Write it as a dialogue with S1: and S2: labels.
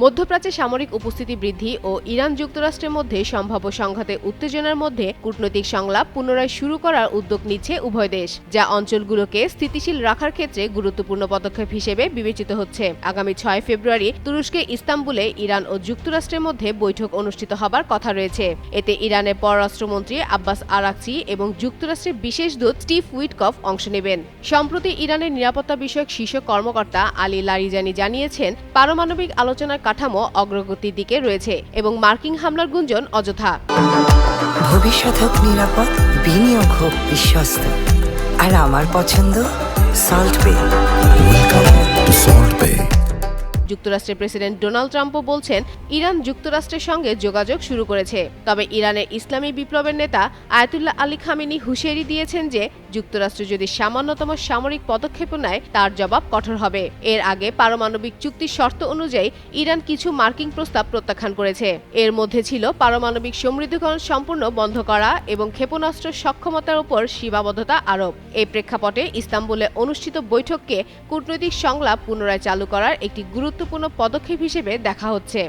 S1: মধ্যপ্রাচ্যে সামরিক উপস্থিতি বৃদ্ধি ও ইরান যুক্তরাষ্ট্রের মধ্যে সম্ভাব্য সংঘাতে উত্তেজনার মধ্যে কূটনৈতিক সংলাপ পুনরায় শুরু করার উদ্যোগ নিচ্ছে উভয় দেশ, যা অঞ্চলগুলোকে স্থিতিশীল রাখার ক্ষেত্রে গুরুত্বপূর্ণ পদক্ষেপ হিসেবে বিবেচিত হচ্ছে। আগামী 6 ফেব্রুয়ারি তুরস্কের ইস্তাম্বুলে ইরান ও যুক্তরাষ্ট্রের মধ্যে বৈঠক অনুষ্ঠিত হবার কথা রয়েছে। এতে ইরানের পররাষ্ট্রমন্ত্রী আব্বাস আরাকচি এবং যুক্তরাষ্ট্রের বিশেষ দূত স্টিভ উইটকফ অংশ নেবেন। সম্প্রতি ইরানের নিরাপত্তা বিষয়ক শীর্ষ কর্মকর্তা আলী লারিজানি জানিয়েছেন, পারমাণবিক আলোচনার কাঠামো অগ্রগতির দিকে রয়েছে এবং মার্কিন হামলার গুঞ্জন অযথা।
S2: ভবিষ্যৎ হোক নিরাপদ, বিনিয়োগ হোক বিশ্বস্ত, আর আমার পছন্দ সল্ট বে।
S3: ওয়েলকাম টু সল্ট বে।
S1: যুক্তরাষ্ট্রের প্রেসিডেন্ট ডোনাল্ড ট্রাম্পও বলছেন, ইরান যুক্তরাষ্ট্রের সঙ্গে যোগাযোগ শুরু করেছে। তবে ইরানের ইসলামী বিপ্লবের নেতা আয়াতুল্লাহ আলী খামেনি হুঁশিয়ারি দিয়েছেন যে যুক্তরাষ্ট্র যদি সামান্যতম সামরিক পদক্ষেপ নেয় তার জবাব কঠোর হবে। এর আগে পারমাণবিক চুক্তির শর্ত অনুযায়ী ইরান কিছু মার্কিন প্রস্তাব প্রত্যাখ্যান করেছে। এর মধ্যে ছিল পারমাণবিক সমৃদ্ধকরণ সম্পূর্ণ বন্ধ করা এবং ক্ষেপণাস্ত্র সক্ষমতার উপর সীমাবদ্ধতা আরোপ। এই প্রেক্ষাপটে ইস্তাম্বুলে অনুষ্ঠিত বৈঠককে কূটনৈতিক সংলাপ পুনরায় চালু করার একটি গুরুত্বপূর্ণ পদক্ষেপ হিসেবে দেখা হচ্ছে।